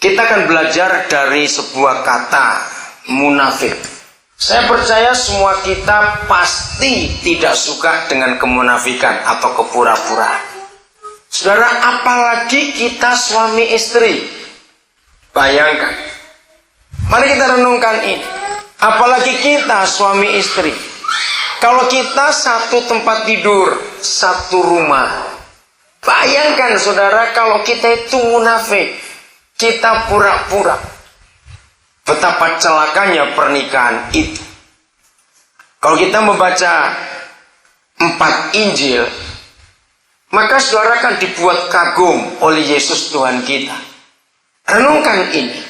Kita akan belajar dari sebuah kata, munafik. Saya percaya semua kita pasti tidak suka dengan kemunafikan atau kepura-puraan. Saudara, apalagi kita suami istri. Bayangkan. Mari kita renungkan ini. Apalagi kita suami istri. Kalau kita satu tempat tidur, satu rumah. Bayangkan saudara, kalau kita itu munafik. Kita pura-pura. Betapa celakanya pernikahan itu. Kalau kita membaca 4 Injil, maka saudara akan dibuat kagum oleh Yesus Tuhan kita. Renungkan ini.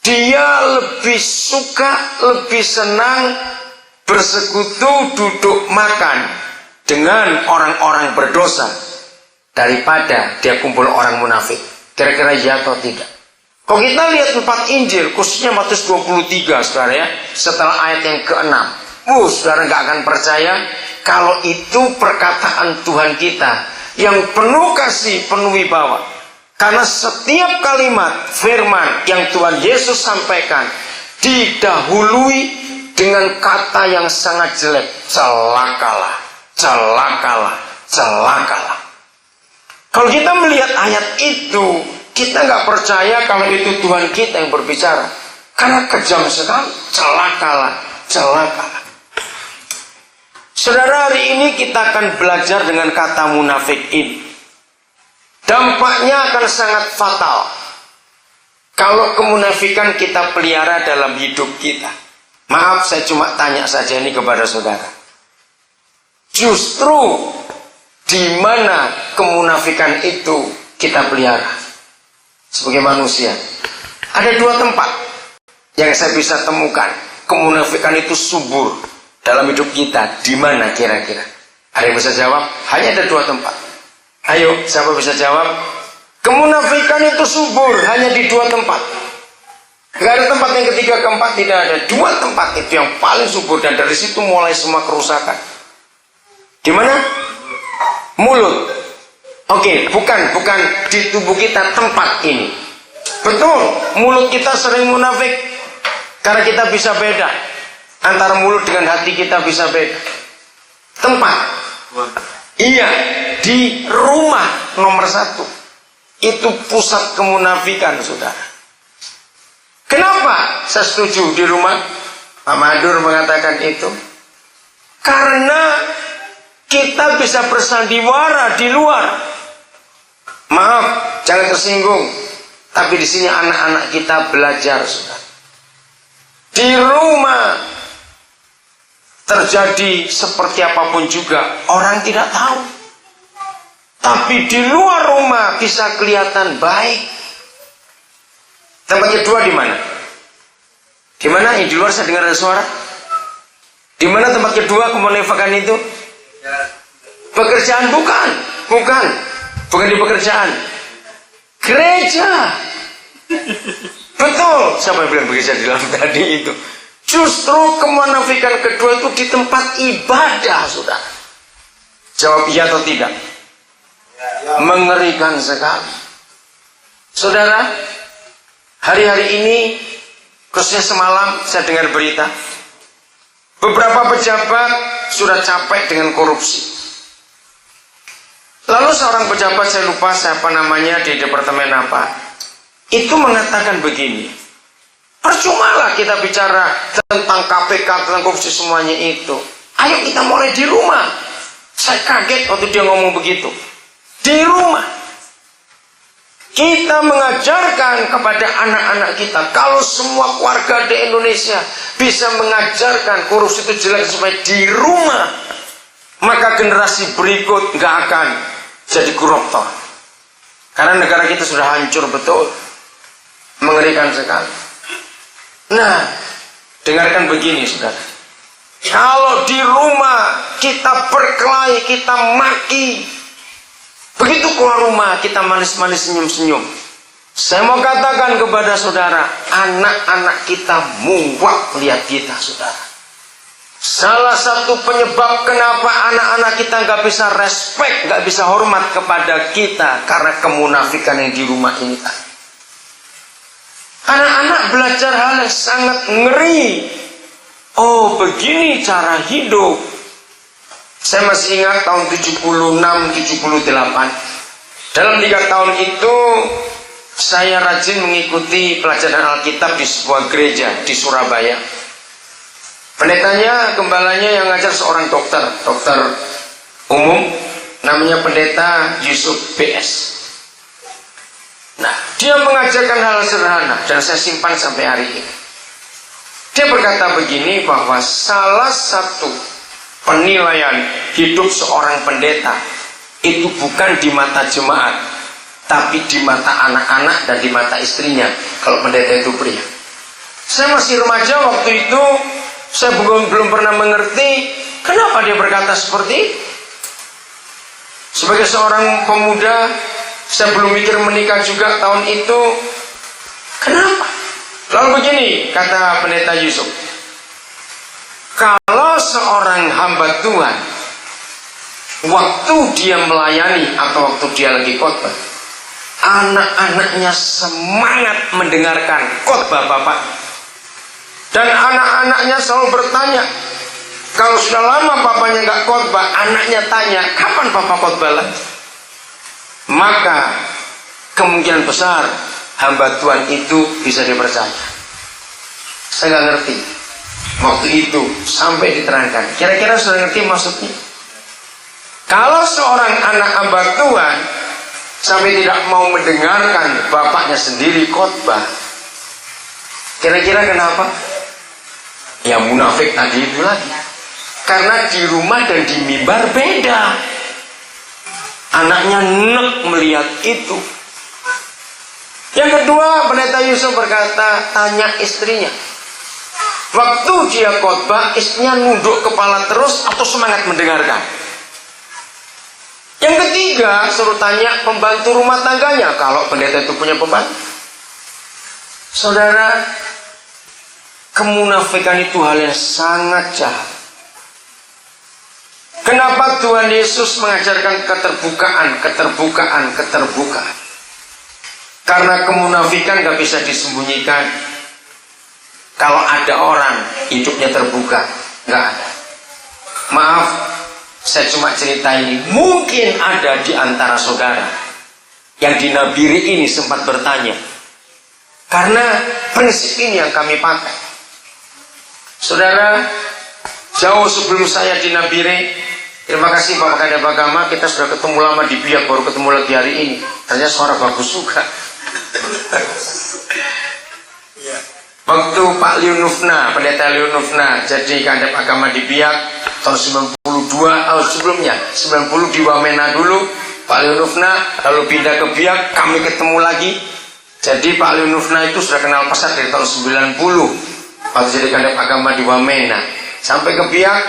Dia lebih suka, lebih senang bersekutu, duduk makan dengan orang-orang berdosa daripada dia kumpul orang munafik. Kira-kira ya atau tidak? Kalau kita lihat 4 Injil, khususnya Matius 23, saudara ya, setelah ayat yang ke-6, saudara nggak akan percaya kalau itu perkataan Tuhan kita yang penuh kasih, penuh wibawa. Karena setiap kalimat firman yang Tuhan Yesus sampaikan didahului dengan kata yang sangat jelek, celakalah, celakalah, celakalah. Kalau kita melihat ayat itu, kita nggak percaya kalau itu Tuhan kita yang berbicara. Karena kejam sekali. Celakalah, celakalah. Saudara, hari ini kita akan belajar dengan kata munafik ini. Dampaknya akan sangat fatal kalau kemunafikan kita pelihara dalam hidup kita. Maaf, saya cuma tanya saja ini kepada saudara. Justru di mana kemunafikan itu kita pelihara? Sebagai manusia, ada 2 tempat yang saya bisa temukan kemunafikan itu subur dalam hidup kita. Di mana kira-kira? Ada yang bisa jawab? Hanya ada 2 tempat. Ayo, siapa bisa jawab? Kemunafikan itu subur hanya di 2 tempat. Gak ada tempat yang ketiga, keempat, tidak ada. 2 tempat itu yang paling subur, dan dari situ mulai semua kerusakan. Di mana? Mulut. Oke, bukan di tubuh kita tempat ini. Betul, mulut kita sering munafik. Karena kita bisa beda. Antara mulut dengan hati kita bisa beda. Tempat. Iya, di rumah nomor 1. Itu pusat kemunafikan, saudara. Kenapa saya setuju di rumah? Pak Madur mengatakan itu. Karena kita bisa bersandiwara di luar. Maaf, jangan tersinggung. Tapi di sini anak-anak kita belajar, saudara. Di rumah terjadi seperti apapun juga, orang tidak tahu. Tapi di luar rumah bisa kelihatan baik. Tempat kedua di mana? Di mana? Di luar saya dengar ada suara. Di mana tempat kedua kemunafikan itu? Pekerjaan bukan di pekerjaan. Gereja. Betul. Siapa yang bilang bekerja di dalam tadi itu? Justru kemunafikan kedua itu di tempat ibadah, saudara. Jawab iya atau tidak? Mengerikan sekali. Saudara, hari-hari ini, khususnya semalam saya dengar berita, beberapa pejabat sudah capek dengan korupsi. Lalu seorang pejabat, saya lupa siapa namanya, di departemen apa, itu mengatakan begini, percumalah kita bicara tentang KPK, tentang korupsi semuanya itu. Ayo kita mulai di rumah. Saya kaget waktu dia ngomong begitu. Di rumah. Kita mengajarkan kepada anak-anak kita, kalau semua keluarga di Indonesia bisa mengajarkan korupsi itu jelek supaya di rumah, maka generasi berikut nggak akan jadi koruptor. Karena negara kita sudah hancur betul. Mengerikan sekali. Nah, dengarkan begini, saudara. Kalau di rumah kita berkelahi, kita maki, begitu keluar rumah kita manis-manis senyum-senyum. Saya mau katakan kepada saudara, anak-anak kita muak lihat kita, saudara. Salah satu penyebab kenapa anak-anak kita nggak bisa respect, nggak bisa hormat kepada kita, karena kemunafikan yang di rumah ini. belajar hal yang sangat ngeri. Oh, begini cara hidup. Saya masih ingat tahun 76-78. Dalam 3 tahun itu saya rajin mengikuti pelajaran Alkitab di sebuah gereja di Surabaya. Pendetanya, gembalanya yang ngajar seorang dokter umum, namanya pendeta Yusuf BS. Nah, dia mengajarkan hal sederhana dan saya simpan sampai hari ini. Dia berkata begini, bahwa salah satu penilaian hidup seorang pendeta itu bukan di mata jemaat, tapi di mata anak-anak dan di mata istrinya, kalau pendeta itu pria. Saya masih remaja waktu itu, saya belum pernah mengerti kenapa dia berkata seperti itu. Sebagai seorang pemuda, saya belum mikir menikah juga tahun itu. Kenapa? Lalu begini kata pendeta Yusuf, kalau seorang hamba Tuhan, waktu dia melayani atau waktu dia lagi khotbah, anak-anaknya semangat mendengarkan khotbah bapak, dan anak-anaknya selalu bertanya. Kalau sudah lama papanya nggak khotbah, anaknya tanya, kapan papa khotbah lagi? Maka kemungkinan besar hamba Tuhan itu bisa dipercaya. Saya nggak ngerti waktu itu sampai diterangkan. Kira-kira sudah ngerti maksudnya? Kalau seorang anak hamba Tuhan sampai tidak mau mendengarkan bapaknya sendiri khotbah, kira-kira kenapa? Ya munafik tadi itu lagi. Karena di rumah dan di mimbar beda. Anaknya nek melihat itu. Yang kedua, pendeta Yusuf berkata, tanya istrinya. Waktu dia khotbah, istrinya nunduk kepala terus atau semangat mendengarkan? Yang ketiga, suruh tanya pembantu rumah tangganya, kalau pendeta itu punya pembantu. Saudara, kemunafikan itu hal yang sangat jahat. Kenapa Tuhan Yesus mengajarkan keterbukaan? Karena kemunafikan gak bisa disembunyikan. Kalau ada orang hidupnya terbuka, gak ada. Maaf, saya cuma cerita ini. Mungkin ada di antara saudara yang di Nabire ini sempat bertanya. Karena prinsip ini yang kami pakai. Saudara, jauh sebelum saya di Nabire, terima kasih Bapak Kadep Agama, kita sudah ketemu lama di Biak, baru ketemu lagi hari ini. Ternyata suara bagus juga. Waktu Pak Leonufna, pendeta Leonufna jadi Kadep Agama di Biak tahun 92, sebelumnya 90 di Wamena dulu, Pak Leonufna lalu pindah ke Biak, kami ketemu lagi. Jadi Pak Leonufna itu sudah kenal pesat dari tahun 90 waktu jadi Kadep Agama di Wamena sampai ke Biak.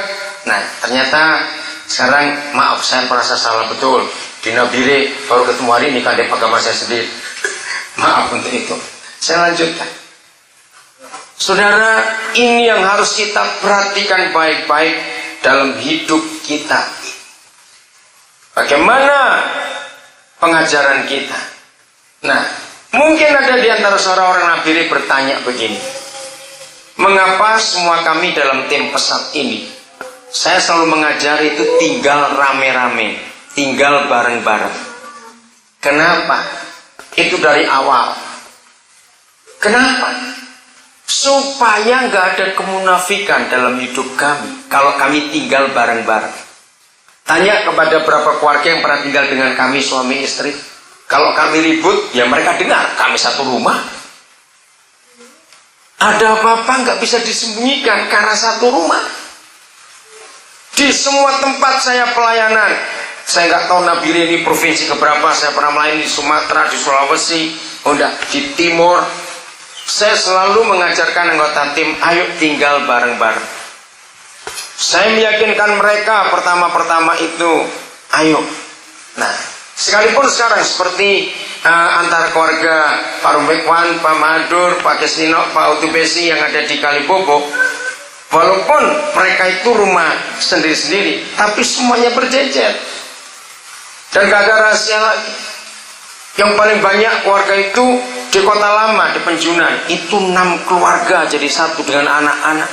Nah ternyata sekarang maaf saya merasa salah betul, di Nabire baru ketemu hari ini Kadep Agama saya sendiri. Maaf untuk itu. Saya lanjutkan. Saudara, ini yang harus kita perhatikan baik-baik dalam hidup kita. Bagaimana pengajaran kita? Nah, mungkin ada di antara saudara orang Nabire bertanya begini, mengapa semua kami dalam tim pesat ini, saya selalu mengajar itu tinggal rame-rame, tinggal bareng-bareng. Kenapa? Itu dari awal. Kenapa? Supaya nggak ada kemunafikan dalam hidup kami kalau kami tinggal bareng-bareng. Tanya kepada beberapa keluarga yang pernah tinggal dengan kami suami istri, kalau kami ribut ya mereka dengar kami satu rumah. Ada apa-apa nggak bisa disembunyikan karena satu rumah. Di semua tempat saya pelayanan, saya nggak tahu Nabire ini provinsi keberapa, saya pernah melayani di Sumatera, di Sulawesi, di Timur. Saya selalu mengajarkan anggota tim, ayo tinggal bareng-bareng. Saya meyakinkan mereka pertama-pertama itu, ayo. Nah, sekalipun sekarang seperti antara keluarga Pak Rumbekwan, Pak Madur, Pak Kesnino, Pak Utubesi yang ada di Kalibobo, walaupun mereka itu rumah sendiri-sendiri, tapi semuanya berjejer. Dan gak ada rahasia lagi. Yang paling banyak keluarga itu di Kota Lama, di Penjunan. Itu 6 keluarga jadi satu dengan anak-anak.